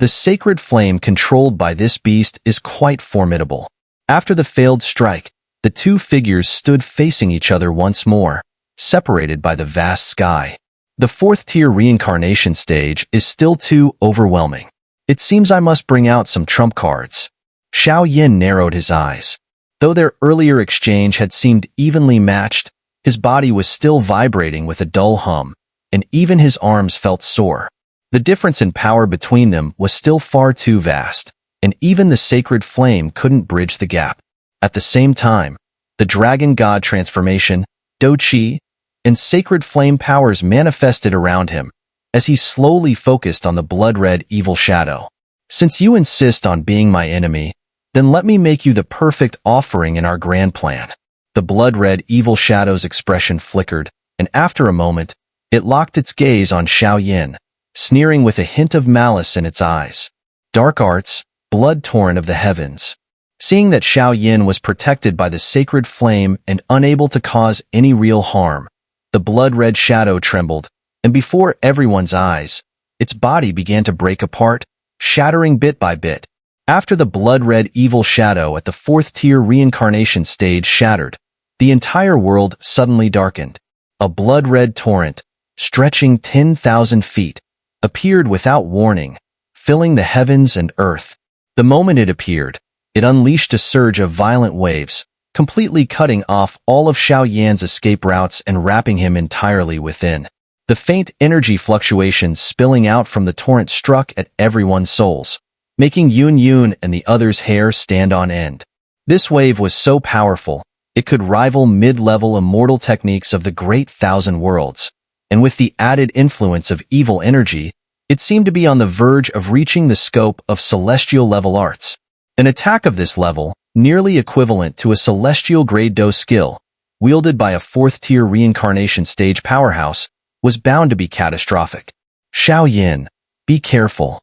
The sacred flame controlled by this beast is quite formidable. After the failed strike, the two figures stood facing each other once more, separated by the vast sky. The fourth-tier reincarnation stage is still too overwhelming. It seems I must bring out some trump cards. Xiao Yin narrowed his eyes. Though their earlier exchange had seemed evenly matched, his body was still vibrating with a dull hum, and even his arms felt sore. The difference in power between them was still far too vast, and even the sacred flame couldn't bridge the gap. At the same time, the dragon god transformation, Do Qi, and sacred flame powers manifested around him as he slowly focused on the blood-red evil shadow. Since you insist on being my enemy, then let me make you the perfect offering in our grand plan. The blood-red evil shadow's expression flickered, and after a moment, it locked its gaze on Xiao Yin, sneering with a hint of malice in its eyes. Dark arts, blood torrent of the heavens. Seeing that Xiao Yin was protected by the sacred flame and unable to cause any real harm, the blood-red shadow trembled, and before everyone's eyes, its body began to break apart, shattering bit by bit. After the blood-red evil shadow at the fourth-tier reincarnation stage shattered, the entire world suddenly darkened. A blood-red torrent, stretching 10,000 feet, appeared without warning, filling the heavens and earth. The moment it appeared, it unleashed a surge of violent waves, completely cutting off all of Xiao Yan's escape routes and wrapping him entirely within. The faint energy fluctuations spilling out from the torrent struck at everyone's souls, making Yun and the others' hair stand on end. This wave was so powerful, it could rival mid-level immortal techniques of the Great Thousand Worlds, and with the added influence of evil energy, it seemed to be on the verge of reaching the scope of celestial-level arts. An attack of this level, nearly equivalent to a celestial-grade Do skill, wielded by a fourth-tier reincarnation stage powerhouse, was bound to be catastrophic. Xiao Yin, be careful.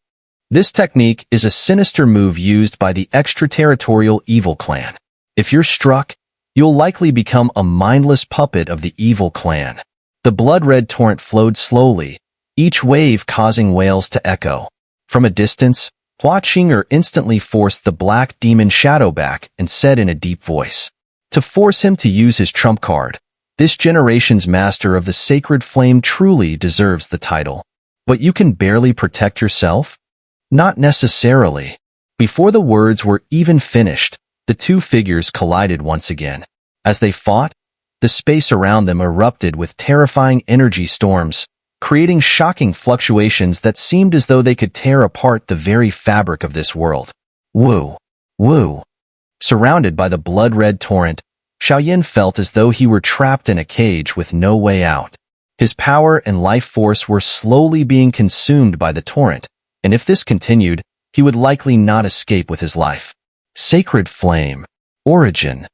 This technique is a sinister move used by the extraterritorial evil clan. If you're struck, you'll likely become a mindless puppet of the evil clan. The blood-red torrent flowed slowly, each wave causing wails to echo. From a distance, Xun'er instantly forced the black demon shadow back and said in a deep voice, to force him to use his trump card, this generation's master of the sacred flame truly deserves the title. But you can barely protect yourself? Not necessarily. Before the words were even finished, the two figures collided once again. As they fought, the space around them erupted with terrifying energy storms, creating shocking fluctuations that seemed as though they could tear apart the very fabric of this world. Woo! Woo! Surrounded by the blood-red torrent, Xiao Yin felt as though he were trapped in a cage with no way out. His power and life force were slowly being consumed by the torrent, and if this continued, he would likely not escape with his life. Sacred flame. Origin.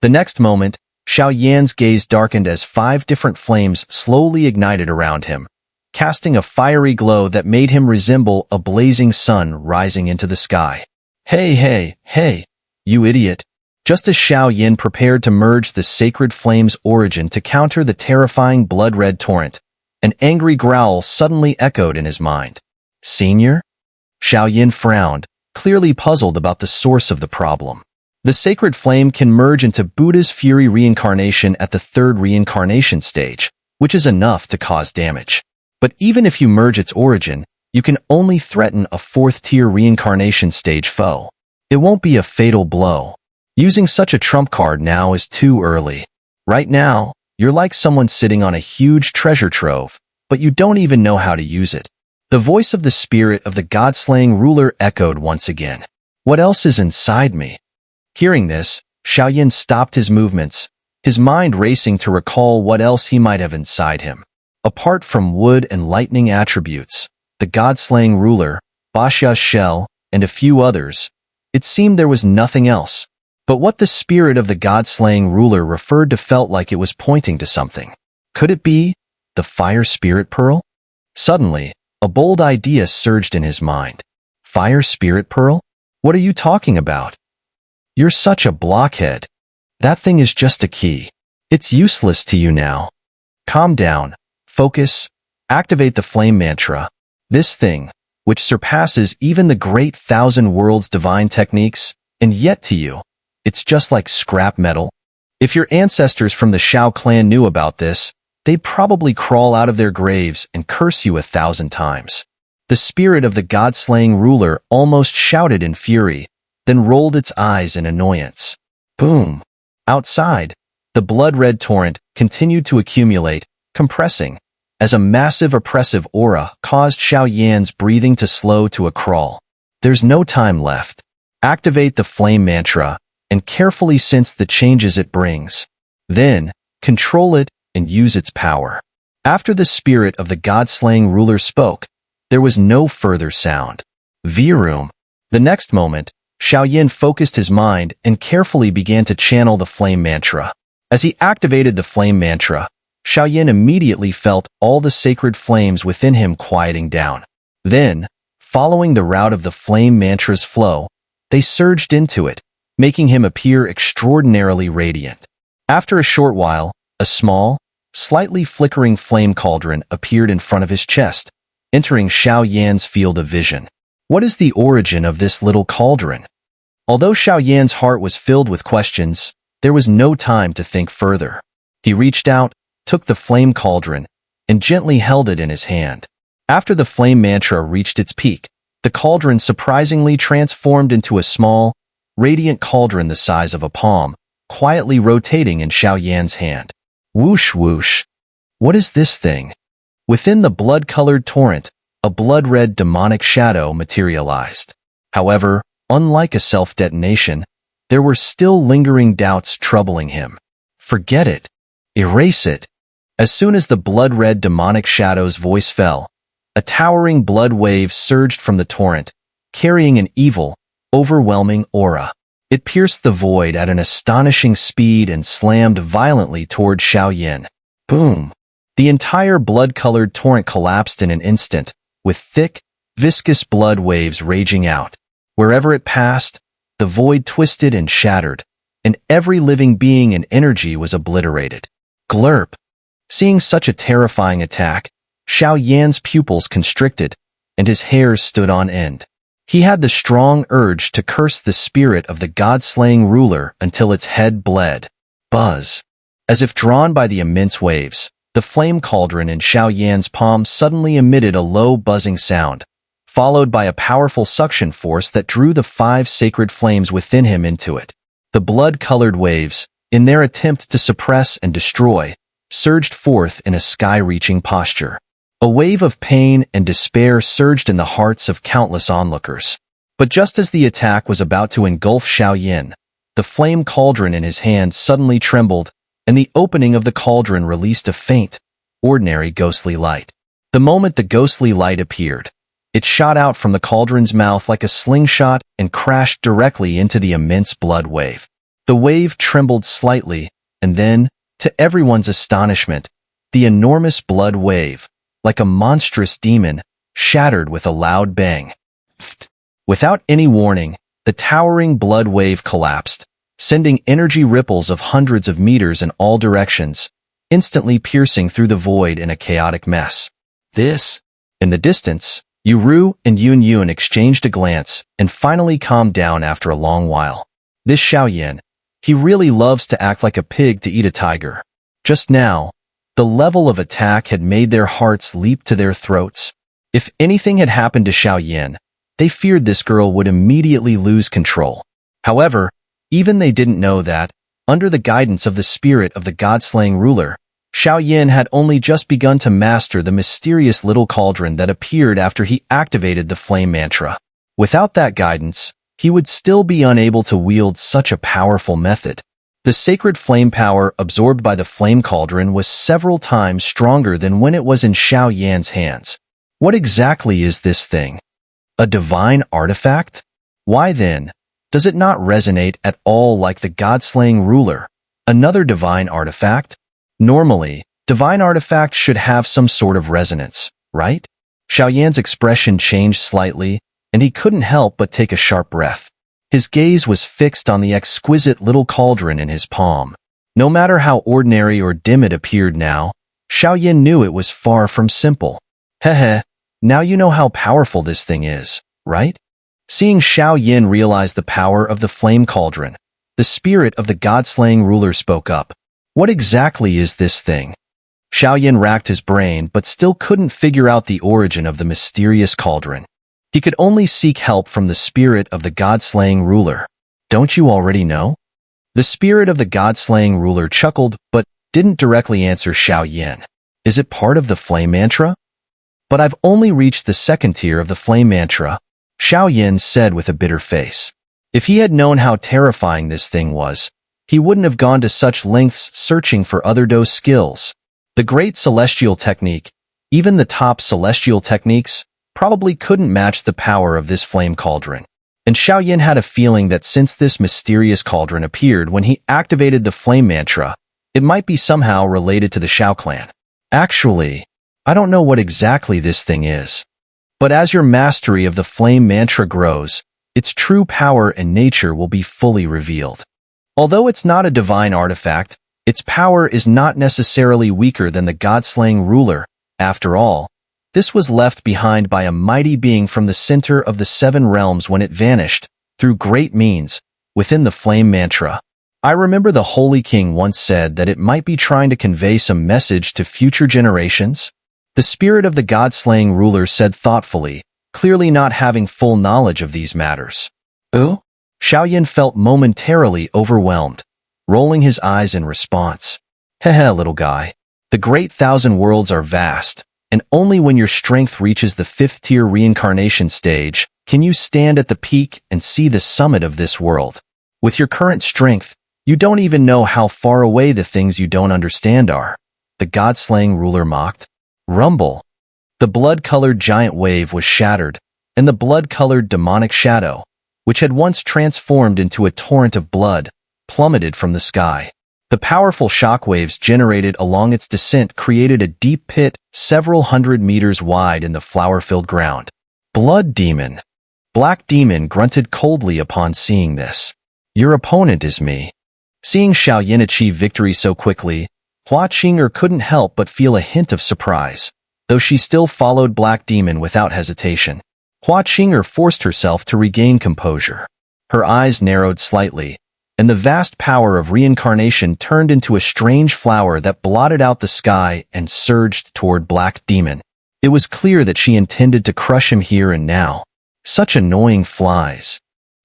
The next moment, Xiao Yan's gaze darkened as 5 different flames slowly ignited around him, casting a fiery glow that made him resemble a blazing sun rising into the sky. Hey, you idiot. Just as Xiao Yin prepared to merge the sacred flame's origin to counter the terrifying blood-red torrent, an angry growl suddenly echoed in his mind. Senior? Xiao Yin frowned, clearly puzzled about the source of the problem. The sacred flame can merge into Buddha's Fury reincarnation at the 3rd reincarnation stage, which is enough to cause damage. But even if you merge its origin, you can only threaten a 4th-tier reincarnation stage foe. It won't be a fatal blow. Using such a trump card now is too early. Right now, you're like someone sitting on a huge treasure trove, but you don't even know how to use it. The voice of the spirit of the god-slaying ruler echoed once again. What else is inside me? Hearing this, Xiao Yin stopped his movements, his mind racing to recall what else he might have inside him. Apart from wood and lightning attributes, the god-slaying ruler, Basha's shell, and a few others, it seemed there was nothing else. But what the spirit of the god-slaying ruler referred to felt like it was pointing to something. Could it be the fire spirit pearl? Suddenly, a bold idea surged in his mind. Fire spirit pearl? What are you talking about? You're such a blockhead. That thing is just a key. It's useless to you now. Calm down, focus, activate the flame mantra. This thing, which surpasses even the great Thousand Worlds divine techniques, and yet to you, it's just like scrap metal. If your ancestors from the Xiao clan knew about this, they'd probably crawl out of their graves and curse you 1,000 times. The spirit of the god-slaying ruler almost shouted in fury, then rolled its eyes in annoyance. Boom! Outside, the blood-red torrent continued to accumulate, compressing, as a massive oppressive aura caused Xiao Yan's breathing to slow to a crawl. There's no time left. Activate the flame mantra and carefully sense the changes it brings. Then, control it and use its power. After the spirit of the god-slaying ruler spoke, there was no further sound. Vroom. The next moment, Xiao Yan focused his mind and carefully began to channel the flame mantra. As he activated the flame mantra, Xiao Yan immediately felt all the sacred flames within him quieting down. Then, following the route of the flame mantra's flow, they surged into it, making him appear extraordinarily radiant. After a short while, a small, slightly flickering flame cauldron appeared in front of his chest, entering Xiao Yan's field of vision. What is the origin of this little cauldron? Although Xiao Yan's heart was filled with questions, there was no time to think further. He reached out, took the flame cauldron, and gently held it in his hand. After the flame mantra reached its peak, the cauldron surprisingly transformed into a small, radiant cauldron the size of a palm, quietly rotating in Xiao Yan's hand. Whoosh whoosh. What is this thing? Within the blood-colored torrent, a blood-red demonic shadow materialized. However, unlike a self-detonation, there were still lingering doubts troubling him. Forget it. Erase it. As soon as the blood-red demonic shadow's voice fell, a towering blood wave surged from the torrent, carrying an evil, overwhelming aura. It pierced the void at an astonishing speed and slammed violently toward Xiao Yan. Boom! The entire blood-colored torrent collapsed in an instant, with thick, viscous blood waves raging out. Wherever it passed, the void twisted and shattered, and every living being and energy was obliterated. Glurp! Seeing such a terrifying attack, Xiao Yan's pupils constricted, and his hairs stood on end. He had the strong urge to curse the spirit of the god-slaying ruler until its head bled. Buzz! As if drawn by the immense waves, the flame cauldron in Xiao Yan's palm suddenly emitted a low buzzing sound, followed by a powerful suction force that drew the 5 sacred flames within him into it. The blood-colored waves, in their attempt to suppress and destroy, surged forth in a sky-reaching posture. A wave of pain and despair surged in the hearts of countless onlookers. But just as the attack was about to engulf Xiao Yan, the flame cauldron in his hand suddenly trembled, and the opening of the cauldron released a faint, ordinary ghostly light. The moment the ghostly light appeared, it shot out from the cauldron's mouth like a slingshot and crashed directly into the immense blood wave. The wave trembled slightly, and then, to everyone's astonishment, the enormous blood wave, like a monstrous demon, shattered with a loud bang. Without any warning, the towering blood wave collapsed, sending energy ripples of hundreds of meters in all directions, instantly piercing through the void in a chaotic mess. In the distance, Yuru and Yun exchanged a glance and finally calmed down after a long while. This Xiao Yan, he really loves to act like a pig to eat a tiger. Just now, the level of attack had made their hearts leap to their throats. If anything had happened to Xiao Yan, they feared this girl would immediately lose control. However, even they didn't know that, under the guidance of the spirit of the god-slaying ruler, Xiao Yan had only just begun to master the mysterious little cauldron that appeared after he activated the flame mantra. Without that guidance, he would still be unable to wield such a powerful method. The sacred flame power absorbed by the flame cauldron was several times stronger than when it was in Xiao Yan's hands. What exactly is this thing? A divine artifact? Why then, does it not resonate at all like the god-slaying ruler? Another divine artifact? Normally, divine artifacts should have some sort of resonance, right? Xiao Yan's expression changed slightly, and he couldn't help but take a sharp breath. His gaze was fixed on the exquisite little cauldron in his palm. No matter how ordinary or dim it appeared now, Xiao Yan knew it was far from simple. Hehe, Now you know how powerful this thing is, right? Seeing Xiao Yin realize the power of the flame cauldron, the spirit of the god-slaying ruler spoke up. What exactly is this thing? Xiao Yin racked his brain but still couldn't figure out the origin of the mysterious cauldron. He could only seek help from the spirit of the god-slaying ruler. Don't you already know? The spirit of the god-slaying ruler chuckled but didn't directly answer Xiao Yin. Is it part of the flame mantra? But I've only reached the second tier of the flame mantra, Xiao Yin said with a bitter face. If he had known how terrifying this thing was, he wouldn't have gone to such lengths searching for other dose skills. The great celestial technique, even the top celestial techniques, probably couldn't match the power of this flame cauldron. And Xiao Yin had a feeling that since this mysterious cauldron appeared when he activated the flame mantra, it might be somehow related to the Xiao clan. Actually, I don't know what exactly this thing is. But as your mastery of the flame mantra grows, its true power and nature will be fully revealed. Although it's not a divine artifact, its power is not necessarily weaker than the god-slaying ruler. After all, this was left behind by a mighty being from the center of the seven realms when it vanished, through great means, within the flame mantra. I remember the Holy King once said that it might be trying to convey some message to future generations. The spirit of the god-slaying ruler said thoughtfully, clearly not having full knowledge of these matters. Oh? Xiao Yin felt momentarily overwhelmed, rolling his eyes in response. Heh, little guy. The great thousand worlds are vast, and only when your strength reaches the fifth-tier reincarnation stage can you stand at the peak and see the summit of this world. With your current strength, you don't even know how far away the things you don't understand are. The god-slaying ruler mocked. Rumble. The blood-colored giant wave was shattered, and the blood-colored demonic shadow, which had once transformed into a torrent of blood, plummeted from the sky. The powerful shockwaves generated along its descent created a deep pit several hundred meters wide in the flower-filled ground. Blood Demon. Black Demon grunted coldly upon seeing this. Your opponent is me. Seeing Xiao Yin achieve victory so quickly, Xun'er couldn't help but feel a hint of surprise, though she still followed Black Demon without hesitation. Xun'er forced herself to regain composure. Her eyes narrowed slightly, and the vast power of reincarnation turned into a strange flower that blotted out the sky and surged toward Black Demon. It was clear that she intended to crush him here and now. Such annoying flies.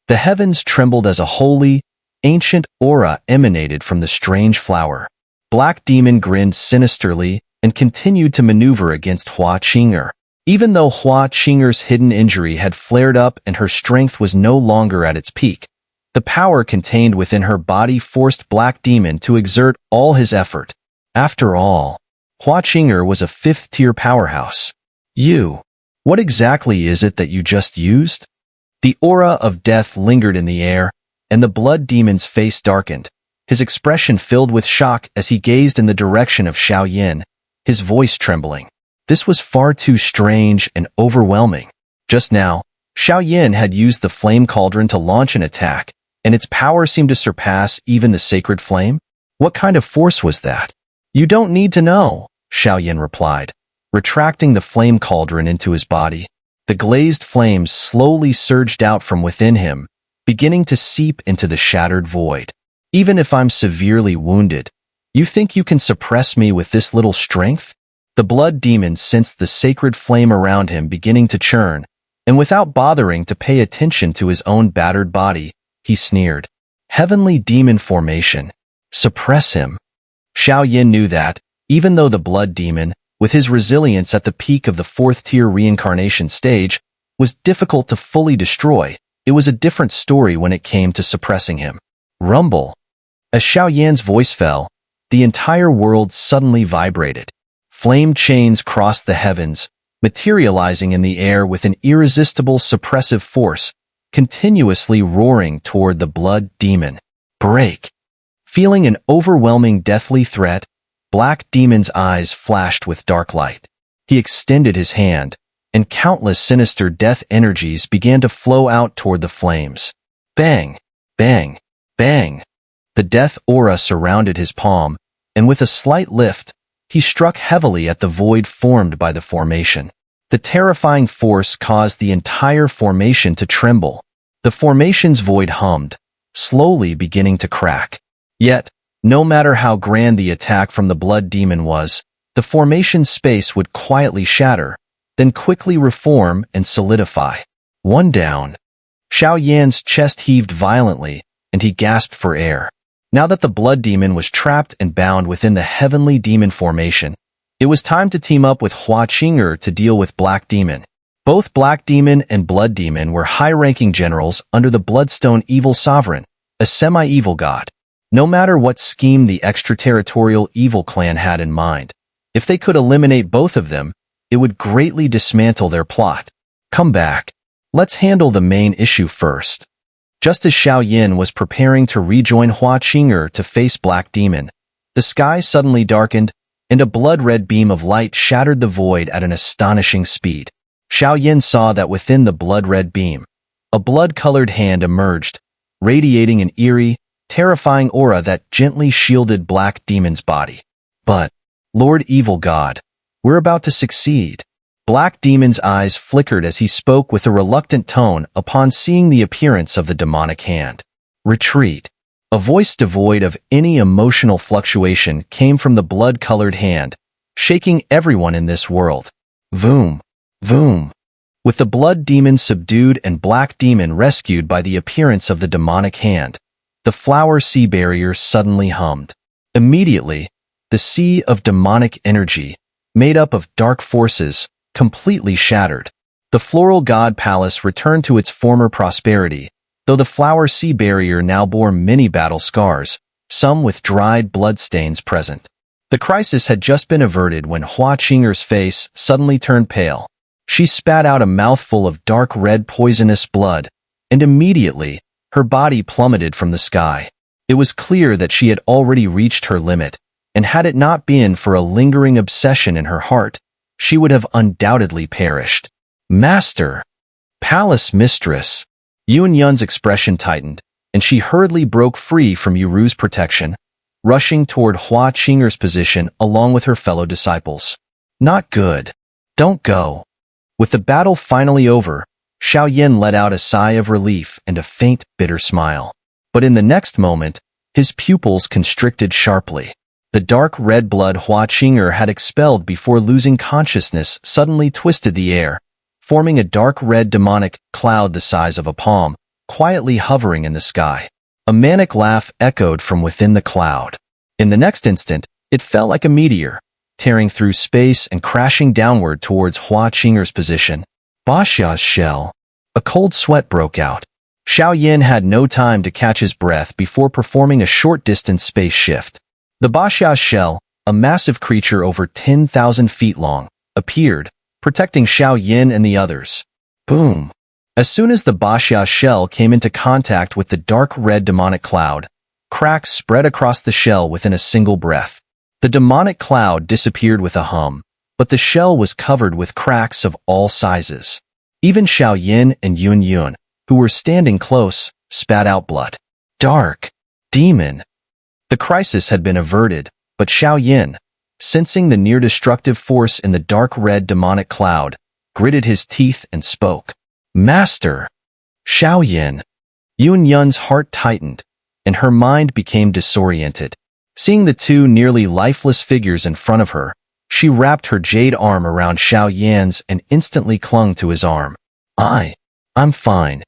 The heavens trembled as a holy, ancient aura emanated from the strange flower. Black Demon grinned sinisterly and continued to maneuver against Xun'er. Even though Xun'er's hidden injury had flared up and her strength was no longer at its peak, the power contained within her body forced Black Demon to exert all his effort. After all, Xun'er was a fifth-tier powerhouse. What exactly is it that you just used? The aura of death lingered in the air, and the Blood Demon's face darkened, his expression filled with shock as he gazed in the direction of Xiao Yin, his voice trembling. This was far too strange and overwhelming. Just now, Xiao Yin had used the flame cauldron to launch an attack, and its power seemed to surpass even the sacred flame. What kind of force was that? You don't need to know, Xiao Yin replied, retracting the flame cauldron into his body. The glazed flames slowly surged out from within him, beginning to seep into the shattered void. Even if I'm severely wounded, you think you can suppress me with this little strength? The Blood Demon sensed the sacred flame around him beginning to churn, and without bothering to pay attention to his own battered body, he sneered. Heavenly Demon Formation. Suppress him. Xiao Yin knew that, even though the Blood Demon, with his resilience at the peak of the fourth-tier reincarnation stage, was difficult to fully destroy, it was a different story when it came to suppressing him. Rumble. As Xiao Yan's voice fell, the entire world suddenly vibrated. Flame chains crossed the heavens, materializing in the air with an irresistible suppressive force, continuously roaring toward the Blood Demon. Break. Feeling an overwhelming deathly threat, Black Demon's eyes flashed with dark light. He extended his hand, and countless sinister death energies began to flow out toward the flames. Bang! Bang! Bang! The death aura surrounded his palm, and with a slight lift, he struck heavily at the void formed by the formation. The terrifying force caused the entire formation to tremble. The formation's void hummed, slowly beginning to crack. Yet, no matter how grand the attack from the blood demon was, the formation's space would quietly shatter, then quickly reform and solidify. One down. Xiao Yan's chest heaved violently, and he gasped for air. Now that the blood demon was trapped and bound within the heavenly demon formation, it was time to team up with Xun'er to deal with Black Demon. Both Black Demon and Blood Demon were high-ranking generals under the Bloodstone Evil Sovereign, a semi-evil god. No matter what scheme the extraterritorial evil clan had in mind, if they could eliminate both of them, it would greatly dismantle their plot. Come back. Let's handle the main issue first. Just as Xiao Yan was preparing to rejoin Xun'er to face Black Demon, the sky suddenly darkened, and a blood-red beam of light shattered the void at an astonishing speed. Xiao Yan saw that within the blood-red beam, a blood-colored hand emerged, radiating an eerie, terrifying aura that gently shielded Black Demon's body. But, Lord Evil God, we're about to succeed. Black Demon's eyes flickered as he spoke with a reluctant tone upon seeing the appearance of the demonic hand. Retreat. A voice devoid of any emotional fluctuation came from the blood-colored hand, shaking everyone in this world. Voom. Voom. With the blood demon subdued and Black Demon rescued by the appearance of the demonic hand, the flower sea barrier suddenly hummed. Immediately, the sea of demonic energy, made up of dark forces, completely shattered. The Floral Palace returned to its former prosperity, though the flower sea barrier now bore many battle scars, some with dried blood stains present. The crisis had just been averted when Xun'er's face suddenly turned pale. She spat out a mouthful of dark red poisonous blood, and immediately, her body plummeted from the sky. It was clear that she had already reached her limit, and had it not been for a lingering obsession in her heart, she would have undoubtedly perished. Master! Palace Mistress! Yun's expression tightened, and she hurriedly broke free from Yuru's protection, rushing toward Xun'er's position along with her fellow disciples. Not good. Don't go. With the battle finally over, Xiao Yan let out a sigh of relief and a faint, bitter smile. But in the next moment, his pupils constricted sharply. The dark red blood Xun'er had expelled before losing consciousness suddenly twisted the air, forming a dark red demonic cloud the size of a palm, quietly hovering in the sky. A manic laugh echoed from within the cloud. In the next instant, it fell like a meteor, tearing through space and crashing downward towards Xun'er's position. Baxia's shell. A cold sweat broke out. Xiao Yan had no time to catch his breath before performing a short-distance space shift. The Baxia's shell, a massive creature over 10,000 feet long, appeared, protecting Xiao Yan and the others. Boom! As soon as the Baxia's shell came into contact with the dark red demonic cloud, cracks spread across the shell within a single breath. The demonic cloud disappeared with a hum, but the shell was covered with cracks of all sizes. Even Xiao Yan and Yun, who were standing close, spat out blood. Dark demon. The crisis had been averted, but Xiao Yan, sensing the near-destructive force in the dark red demonic cloud, gritted his teeth and spoke. Master! Xiao Yan! Yun's heart tightened, and her mind became disoriented. Seeing the two nearly lifeless figures in front of her, she wrapped her jade arm around Xiao Yan's and instantly clung to his arm. I'm fine.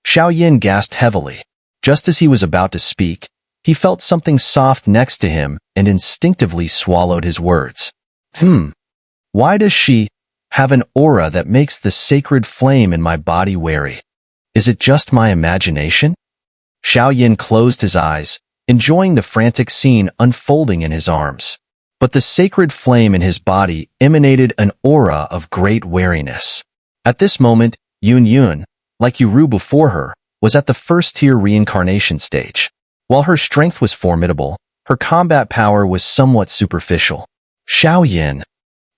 Xiao Yan gasped heavily. Just as he was about to speak, he felt something soft next to him and instinctively swallowed his words. Why does she have an aura that makes the sacred flame in my body wary? Is it just my imagination? Xiao Yan closed his eyes, enjoying the frantic scene unfolding in his arms. But the sacred flame in his body emanated an aura of great wariness. At this moment, Yun, like Yuru before her, was at the first-tier reincarnation stage. While her strength was formidable, her combat power was somewhat superficial. Xiao Yan.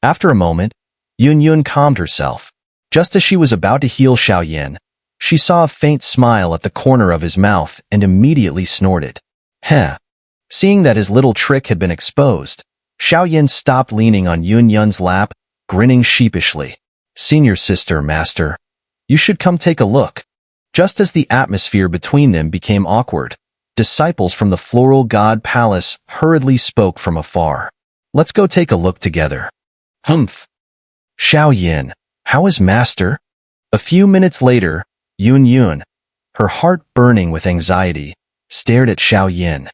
After a moment, Yun calmed herself. Just as she was about to heal Xiao Yan, she saw a faint smile at the corner of his mouth and immediately snorted. Heh. Seeing that his little trick had been exposed, Xiao Yan stopped leaning on Yun's lap, grinning sheepishly. Senior sister, master. You should come take a look. Just as the atmosphere between them became awkward, disciples from the Floral God Palace hurriedly spoke from afar. Let's go take a look together. Humph. Xiao, how is master? A few minutes later, Yun, her heart burning with anxiety, stared at Xiao.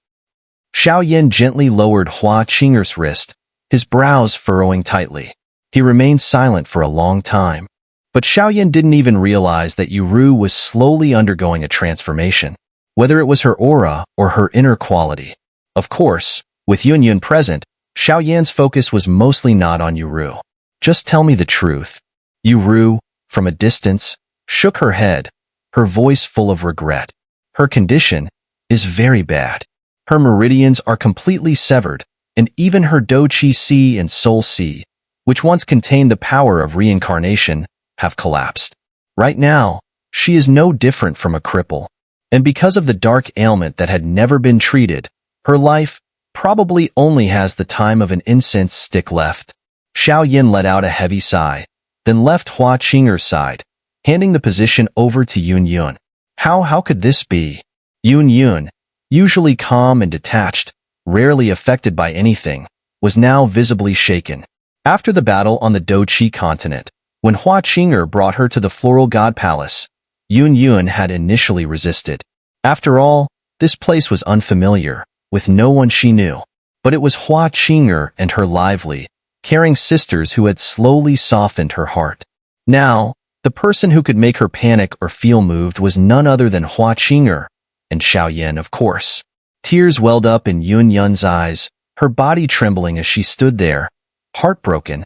Xiao gently lowered Hua Qing'er's wrist, his brows furrowing tightly. He remained silent for a long time. But Xiao didn't even realize that Yuru was slowly undergoing a transformation, whether it was her aura or her inner quality. Of course, with Yun present, Xiao focus was mostly not on Yuru. Just tell me the truth. Yuru, from a distance, shook her head, her voice full of regret. Her condition is very bad. Her meridians are completely severed, and even her Do Qi Si and Soul Si, which once contained the power of reincarnation, have collapsed. Right now, she is no different from a cripple. And because of the dark ailment that had never been treated, her life probably only has the time of an incense stick left. Xiao let out a heavy sigh, then left Hua Qing'er's side, handing the position over to Yun. How could this be? Yun, usually calm and detached, rarely affected by anything, was now visibly shaken. After the battle on the Do Qi continent, when Hua Qing'er brought her to the Floral God Palace, Yun had initially resisted. After all, this place was unfamiliar, with no one she knew. But it was Hua Qing'er and her lively, caring sisters who had slowly softened her heart. Now, the person who could make her panic or feel moved was none other than Hua Qing'er, and Xiao, of course. Tears welled up in Yun's eyes, her body trembling as she stood there, heartbroken,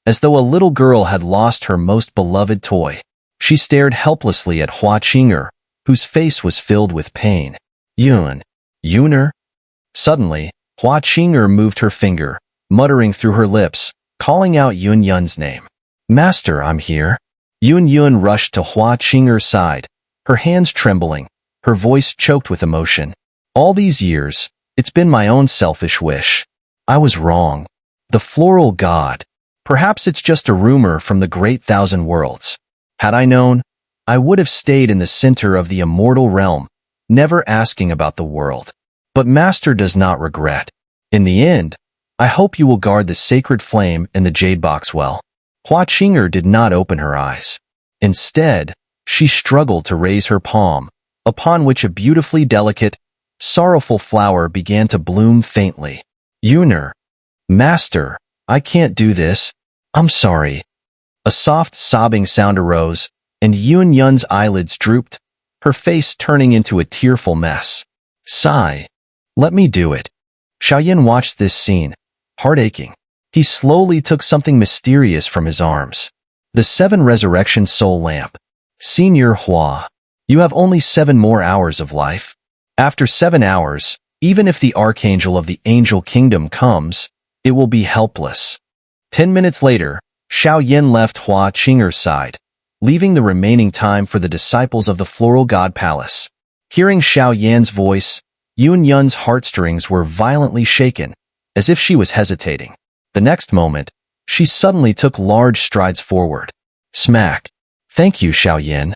as though a little girl had lost her most beloved toy. She stared helplessly at Hua Qing'er, whose face was filled with pain. Xun'er? Suddenly, Hua Qing'er moved her finger, muttering through her lips, calling out Yun's name. Master, I'm here. Yun rushed to Hua Qing'er's side, her hands trembling, her voice choked with emotion. All these years, it's been my own selfish wish. I was wrong. The Floral God. Perhaps it's just a rumor from the Great Thousand Worlds. Had I known, I would have stayed in the center of the immortal realm, never asking about the world. But Master does not regret. In the end, I hope you will guard the sacred flame in the jade box well. Hua Qing'er did not open her eyes. Instead, she struggled to raise her palm, upon which a beautifully delicate, sorrowful flower began to bloom faintly. Xun'er. Master, I can't do this. I'm sorry. A soft sobbing sound arose, and Yun's eyelids drooped, her face turning into a tearful mess. Sigh. Let me do it. Xiao watched this scene, heart aching. He slowly took something mysterious from his arms. The 7 Resurrection Soul Lamp. Senior Hua. You have only 7 more hours of life. After 7 hours, even if the Archangel of the Angel Kingdom comes, it will be helpless. 10 minutes later, Xiao left Hua Qing'er's side, leaving the remaining time for the disciples of the Floral God Palace. Hearing Xiao's voice, Yun's heartstrings were violently shaken, as if she was hesitating. The next moment, she suddenly took large strides forward. Smack. Thank you, Xiao.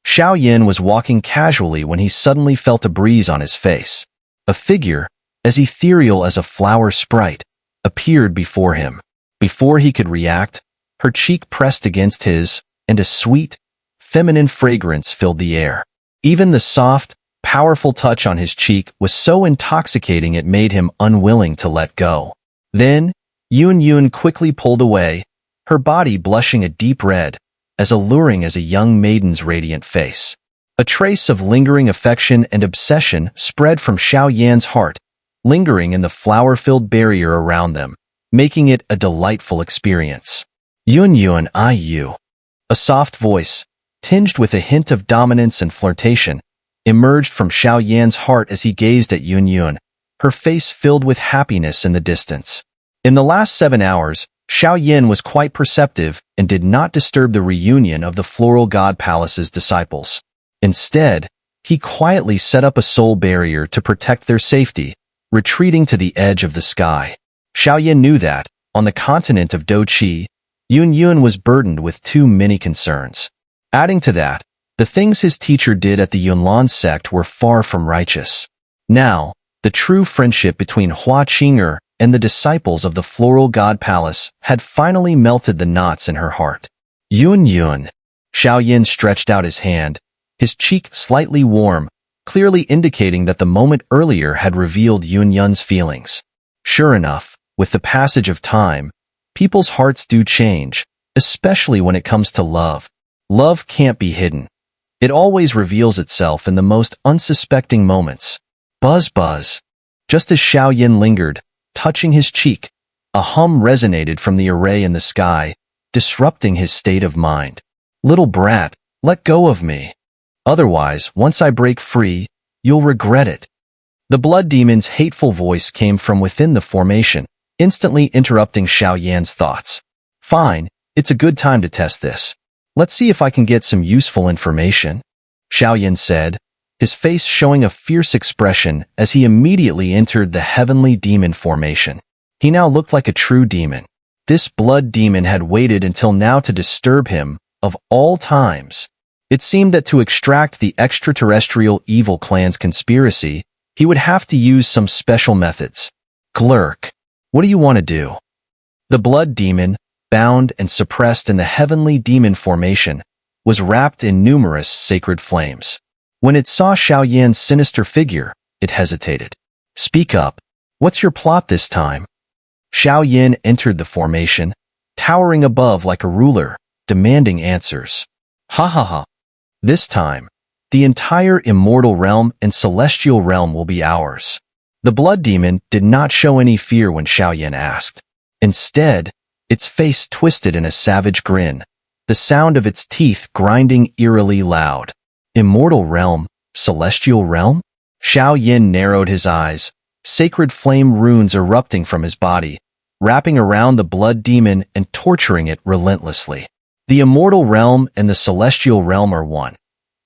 Xiao was walking casually when he suddenly felt a breeze on his face. A figure, as ethereal as a flower sprite, appeared before him. Before he could react, her cheek pressed against his, and a sweet, feminine fragrance filled the air. Even the soft, powerful touch on his cheek was so intoxicating it made him unwilling to let go. Then, Yun quickly pulled away, her body blushing a deep red, as alluring as a young maiden's radiant face. A trace of lingering affection and obsession spread from Xiao's heart, lingering in the flower-filled barrier around them, making it a delightful experience. Yun, a soft voice, tinged with a hint of dominance and flirtation, emerged from Xiao's heart as he gazed at Yun, her face filled with happiness in the distance. In the last 7 hours, Xiao was quite perceptive and did not disturb the reunion of the Floral God Palace's disciples. Instead, he quietly set up a soul barrier to protect their safety, retreating to the edge of the sky. Xiao knew that, on the continent of Do Qi, Yun was burdened with too many concerns. Adding to that, the things his teacher did at the Yunlan sect were far from righteous. Now, the true friendship between Xun'er and the disciples of the Floral Palace had finally melted the knots in her heart. Yun. Xiao stretched out his hand, his cheek slightly warm, clearly indicating that the moment earlier had revealed Yun's feelings. Sure enough, with the passage of time, people's hearts do change, especially when it comes to love. Love can't be hidden. It always reveals itself in the most unsuspecting moments. Buzz buzz. Just as Xiao lingered, touching his cheek, a hum resonated from the array in the sky, disrupting his state of mind. Little brat, let go of me. Otherwise, once I break free, you'll regret it. The blood demon's hateful voice came from within the formation, instantly interrupting Xiao thoughts. Fine, it's a good time to test this. Let's see if I can get some useful information, Xiao said, his face showing a fierce expression as he immediately entered the heavenly demon formation. He now looked like a true demon. This blood demon had waited until now to disturb him, of all times. It seemed that to extract the extraterrestrial evil clan's conspiracy, he would have to use some special methods. Glurk, what do you want to do? The blood demon, bound and suppressed in the heavenly demon formation, was wrapped in numerous sacred flames. When it saw Xiao sinister figure, it hesitated. Speak up. What's your plot this time? Xiao entered the formation, towering above like a ruler, demanding answers. Ha ha ha. This time, the entire immortal realm and celestial realm will be ours. The blood demon did not show any fear when Xiao asked. Instead, its face twisted in a savage grin, the sound of its teeth grinding eerily loud. Immortal realm? Celestial realm? Xiao narrowed his eyes, sacred flame runes erupting from his body, wrapping around the blood demon and torturing it relentlessly. The immortal realm and the celestial realm are one.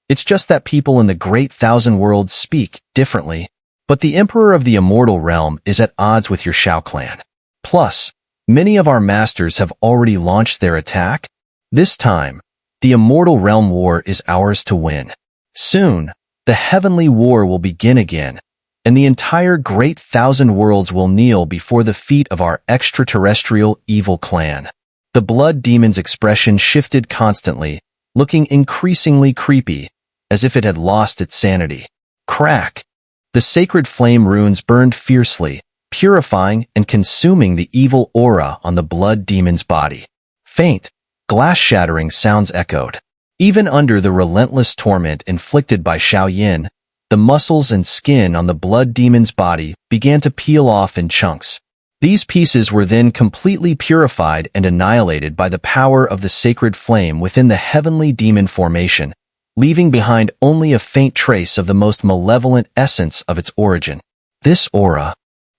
It's just that people in the great thousand worlds speak differently, but the emperor of the immortal realm is at odds with your Xiao clan. Plus, many of our masters have already launched their attack. This time, the immortal realm war is ours to win. Soon, the heavenly war will begin again, and the entire great thousand worlds will kneel before the feet of our extraterrestrial evil clan. The blood demon's expression shifted constantly, looking increasingly creepy, as if it had lost its sanity. Crack! The sacred flame runes burned fiercely, purifying and consuming the evil aura on the blood demon's body. Faint, glass-shattering sounds echoed. Even under the relentless torment inflicted by Xiao, the muscles and skin on the blood demon's body began to peel off in chunks. These pieces were then completely purified and annihilated by the power of the sacred flame within the heavenly demon formation, leaving behind only a faint trace of the most malevolent essence of its origin. This aura,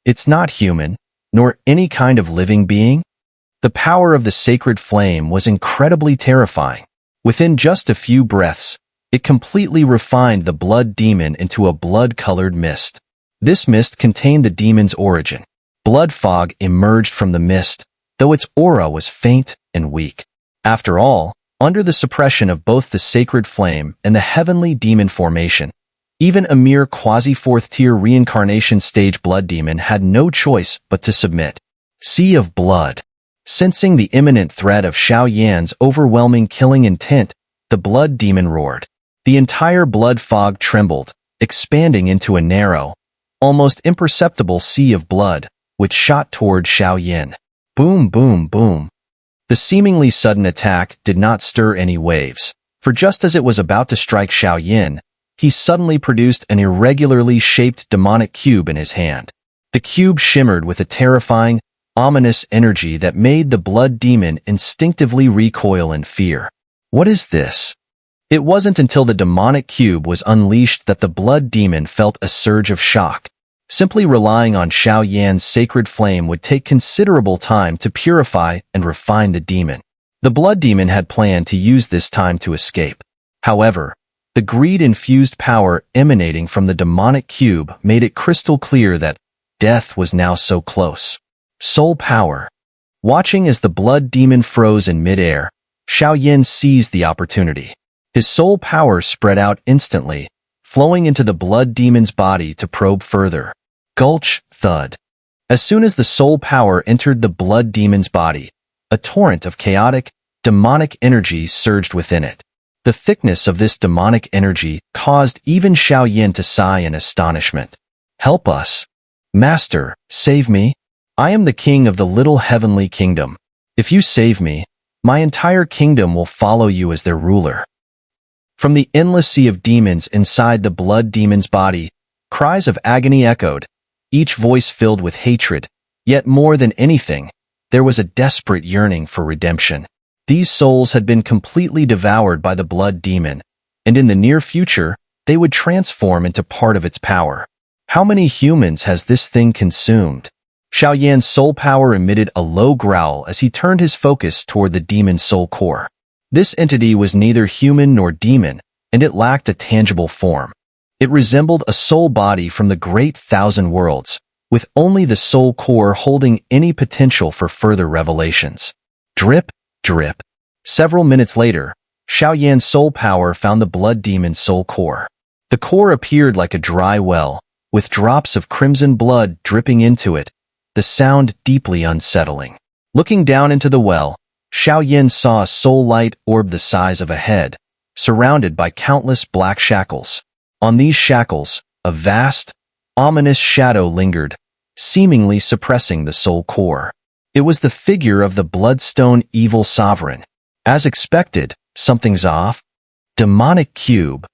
it's not human, nor any kind of living being. The power of the sacred flame was incredibly terrifying. Within just a few breaths, it completely refined the blood demon into a blood-colored mist. This mist contained the demon's origin. Blood fog emerged from the mist, though its aura was faint and weak. After all, under the suppression of both the sacred flame and the heavenly demon formation, even a mere quasi-fourth-tier reincarnation stage blood demon had no choice but to submit. Sea of blood. Sensing the imminent threat of Xiao overwhelming killing intent, the blood demon roared. The entire blood fog trembled, expanding into a narrow, almost imperceptible sea of blood, which shot toward Xiao. Boom, boom, boom. The seemingly sudden attack did not stir any waves, for just as it was about to strike Xiao, he suddenly produced an irregularly shaped demonic cube in his hand. The cube shimmered with a terrifying, ominous energy that made the blood demon instinctively recoil in fear. What is this? It wasn't until the demonic cube was unleashed that the blood demon felt a surge of shock. Simply relying on Xiao sacred flame would take considerable time to purify and refine the demon. The blood demon had planned to use this time to escape. However, the greed-infused power emanating from the demonic cube made it crystal clear that death was now so close. Soul power. Watching as the blood demon froze in midair, Xiao seized the opportunity. His soul power spread out instantly, flowing into the blood demon's body to probe further. Gulch, thud. As soon as the soul power entered the blood demon's body, a torrent of chaotic, demonic energy surged within it. The thickness of this demonic energy caused even Xiao to sigh in astonishment. Help us. Master, save me. I am the king of the little heavenly kingdom. If you save me, my entire kingdom will follow you as their ruler. From the endless sea of demons inside the blood demon's body, cries of agony echoed, each voice filled with hatred, yet more than anything, there was a desperate yearning for redemption. These souls had been completely devoured by the blood demon, and in the near future, they would transform into part of its power. How many humans has this thing consumed? Xiao soul power emitted a low growl as he turned his focus toward the demon's soul core. This entity was neither human nor demon, and it lacked a tangible form. It resembled a soul body from the great thousand worlds, with only the soul core holding any potential for further revelations. Drip, drip. Several minutes later, Xiao soul power found the blood demon's soul core. The core appeared like a dry well, with drops of crimson blood dripping into it, the sound deeply unsettling. Looking down into the well, Xiao saw a soul light orb the size of a head, surrounded by countless black shackles. On these shackles, a vast, ominous shadow lingered, seemingly suppressing the soul core. It was the figure of the Bloodstone Evil Sovereign. As expected, something's off. Demonic Cube.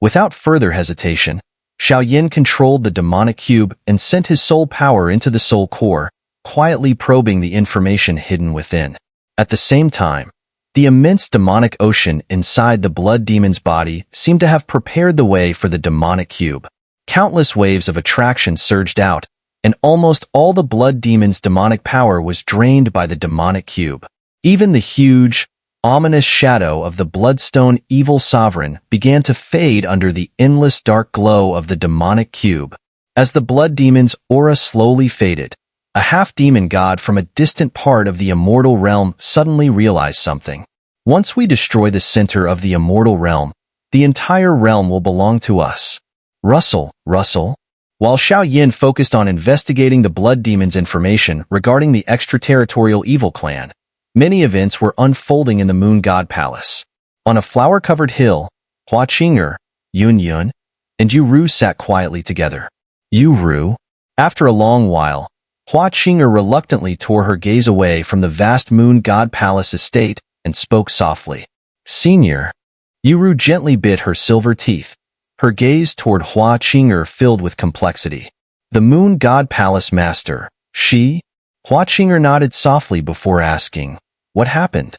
Without further hesitation, Xiao controlled the demonic cube and sent his soul power into the soul core, quietly probing the information hidden within. At the same time, the immense demonic ocean inside the blood demon's body seemed to have prepared the way for the demonic cube. Countless waves of attraction surged out, and almost all the blood demon's demonic power was drained by the demonic cube. Even the huge, ominous shadow of the Bloodstone Evil Sovereign began to fade under the endless dark glow of the demonic cube. As the blood demon's aura slowly faded, a half-demon god from a distant part of the immortal realm suddenly realized something. Once we destroy the center of the immortal realm, the entire realm will belong to us. Russell. While Xiao focused on investigating the blood demon's information regarding the extraterritorial evil clan, many events were unfolding in the Moon God Palace. On a flower-covered hill, Xun'er, Yun, and Ru sat quietly together. Ru. After a long while, Xun'er reluctantly tore her gaze away from the vast Moon God Palace estate and spoke softly. Senior. Ru gently bit her silver teeth, her gaze toward Xun'er filled with complexity. The Moon God Palace Master, she? Xun'er nodded softly before asking, what happened?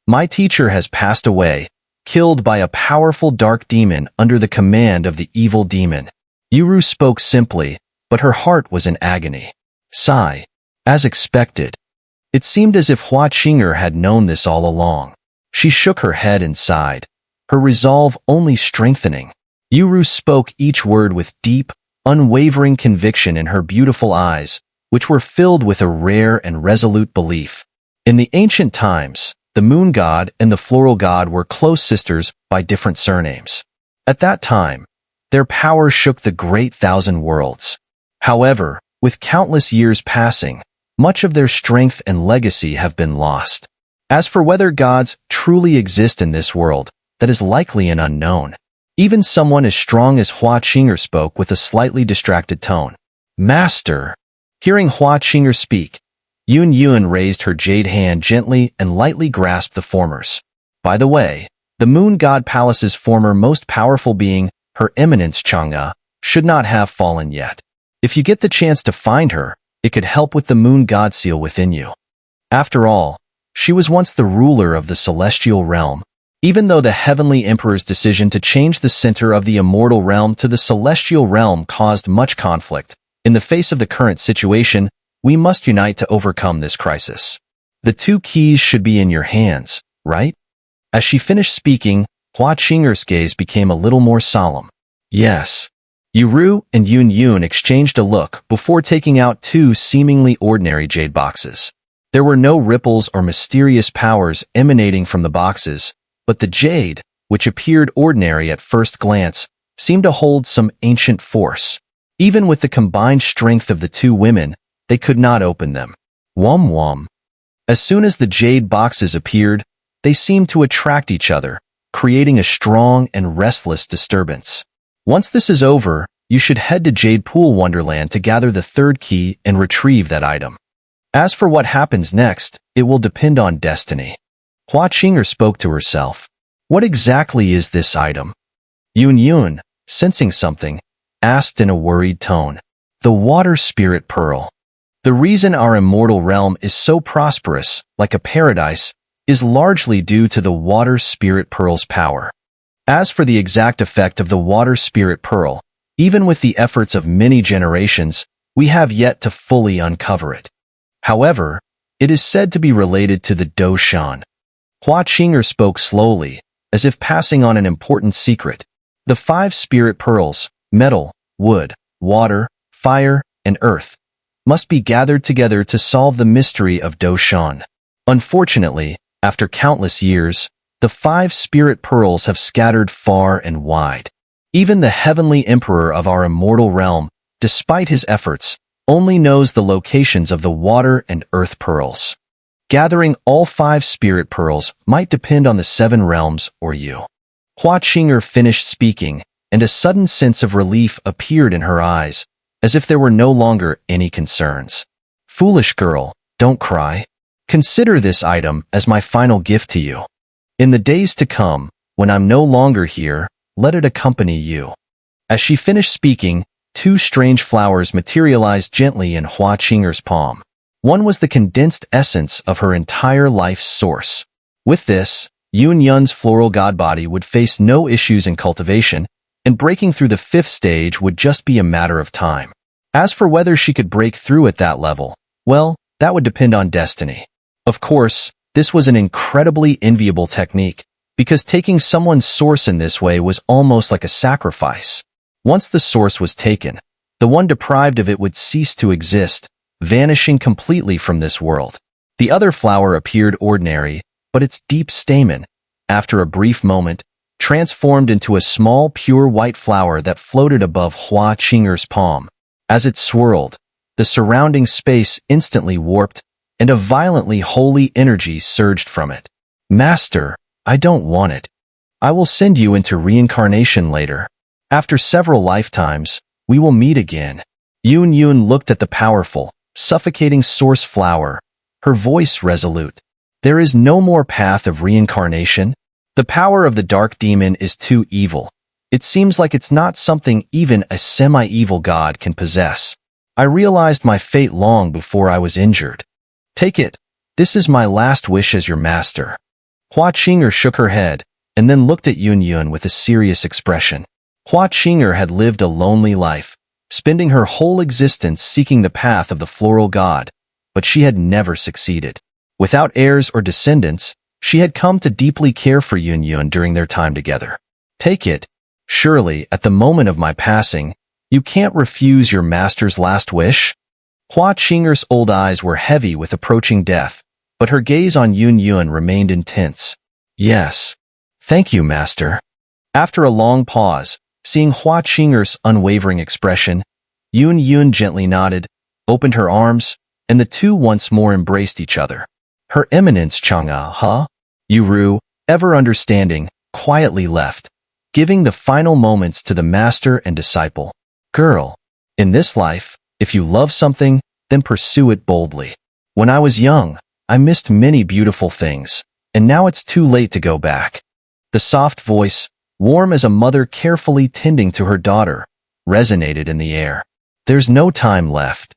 My teacher has passed away, killed by a powerful dark demon under the command of the evil demon. Ru spoke simply, but her heart was in agony. Sigh. As expected. It seemed as if Xun'er had known this all along. She shook her head and sighed, her resolve only strengthening. Ru spoke each word with deep, unwavering conviction in her beautiful eyes, which were filled with a rare and resolute belief. In the ancient times, the moon god and the floral god were close sisters by different surnames. At that time, their power shook the great thousand worlds. However, with countless years passing, much of their strength and legacy have been lost. As for whether gods truly exist in this world, that is likely an unknown. Even someone as strong as Xun'er spoke with a slightly distracted tone. Master. Hearing Xun'er speak, Yun raised her jade hand gently and lightly grasped the former's. By the way, the Moon God Palace's former most powerful being, Her Eminence Xun'er, should not have fallen yet. If you get the chance to find her, it could help with the Moon God seal within you. After all, she was once the ruler of the celestial realm. Even though the Heavenly Emperor's decision to change the center of the immortal realm to the celestial realm caused much conflict, in the face of the current situation, we must unite to overcome this crisis. The two keys should be in your hands, right? As she finished speaking, Xun'er's gaze became a little more solemn. Yes. Ru and Yun exchanged a look before taking out two seemingly ordinary jade boxes. There were no ripples or mysterious powers emanating from the boxes, but the jade, which appeared ordinary at first glance, seemed to hold some ancient force. Even with the combined strength of the two women, they could not open them. Wom wom. As soon as the jade boxes appeared, they seemed to attract each other, creating a strong and restless disturbance. Once this is over, you should head to Jade Pool Wonderland to gather the third key and retrieve that item. As for what happens next, it will depend on destiny. Xun'er spoke to herself. What exactly is this item? Yun, sensing something, asked in a worried tone. The Water Spirit Pearl. The reason our immortal realm is so prosperous, like a paradise, is largely due to the Water Spirit Pearl's power. As for the exact effect of the Water Spirit Pearl, even with the efforts of many generations, we have yet to fully uncover it. However, it is said to be related to the Doshan. Xun'er spoke slowly, as if passing on an important secret. The 5 spirit pearls, metal, wood, water, fire, and earth, must be gathered together to solve the mystery of Doshan. Unfortunately, after countless years, the 5 spirit pearls have scattered far and wide. Even the heavenly emperor of our immortal realm, despite his efforts, only knows the locations of the water and earth pearls. Gathering all 5 spirit pearls might depend on the 7 realms or you. Xun'er finished speaking, and a sudden sense of relief appeared in her eyes, as if there were no longer any concerns. Foolish girl, don't cry. Consider this item as my final gift to you. In the days to come, when I'm no longer here, let it accompany you. As she finished speaking, 2 strange flowers materialized gently in Xun'er's palm. One was the condensed essence of her entire life's source. With this, Yun's floral godbody would face no issues in cultivation, and breaking through the 5th stage would just be a matter of time. As for whether she could break through at that level, well, that would depend on destiny. Of course, this was an incredibly enviable technique, because taking someone's source in this way was almost like a sacrifice. Once the source was taken, the one deprived of it would cease to exist, vanishing completely from this world. The other flower appeared ordinary, but its deep stamen, after a brief moment, transformed into a small pure white flower that floated above Xun'er's palm. As it swirled, the surrounding space instantly warped, and a violently holy energy surged from it. Master, I don't want it. I will send you into reincarnation later. After several lifetimes, we will meet again. Yun looked at the powerful, suffocating source flower, her voice resolute. There is no more path of reincarnation. The power of the dark demon is too evil. It seems like it's not something even a semi-evil god can possess. I realized my fate long before I was injured. Take it. This is my last wish as your master. Xun'er shook her head, and then looked at Yun with a serious expression. Xun'er had lived a lonely life, spending her whole existence seeking the path of the floral god, but she had never succeeded. Without heirs or descendants, she had come to deeply care for Yun during their time together. Take it. Surely, at the moment of my passing, you can't refuse your master's last wish? Xun'er's old eyes were heavy with approaching death, but her gaze on Yun remained intense. Yes. Thank you, master. After a long pause, seeing Xun'er's unwavering expression, Yun gently nodded, opened her arms, and the two once more embraced each other. Her Eminence Chang'e, Yuru, ever understanding, quietly left, giving the final moments to the master and disciple. Girl, in this life, if you love something, then pursue it boldly. When I was young, I missed many beautiful things, and now it's too late to go back. The soft voice, warm as a mother carefully tending to her daughter, resonated in the air. There's no time left.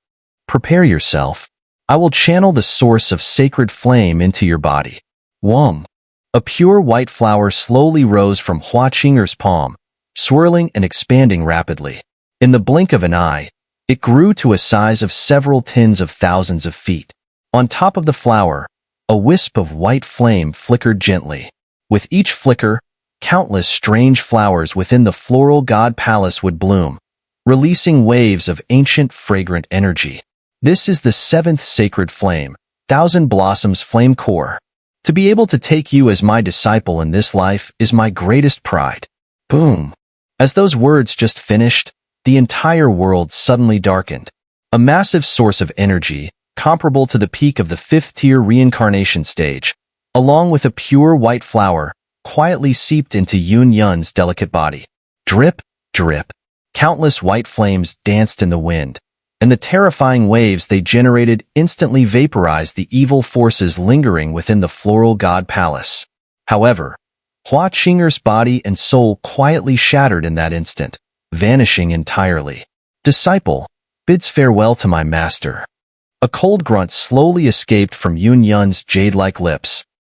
Prepare yourself. I will channel the source of sacred flame into your body. Wom. A pure white flower slowly rose from Xun'er's palm, swirling and expanding rapidly. In the blink of an eye, it grew to a size of several tens of thousands of feet. On top of the flower, a wisp of white flame flickered gently. With each flicker, countless strange flowers within the Floral Palace would bloom, releasing waves of ancient fragrant energy. This is the 7th sacred flame, Thousand Blossoms Flame Core. To be able to take you as my disciple in this life is my greatest pride. Boom. As those words just finished, the entire world suddenly darkened. A massive source of energy, comparable to the peak of the fifth-tier reincarnation stage, along with a pure white flower, quietly seeped into Yun's delicate body. Drip, drip. Countless white flames danced in the wind, and the terrifying waves they generated instantly vaporized the evil forces lingering within the Floral God Palace. However, Xun'er's body and soul quietly shattered in that instant, vanishing entirely. Disciple bids farewell to my master. A cold grunt slowly escaped from Yun's jade-like lips,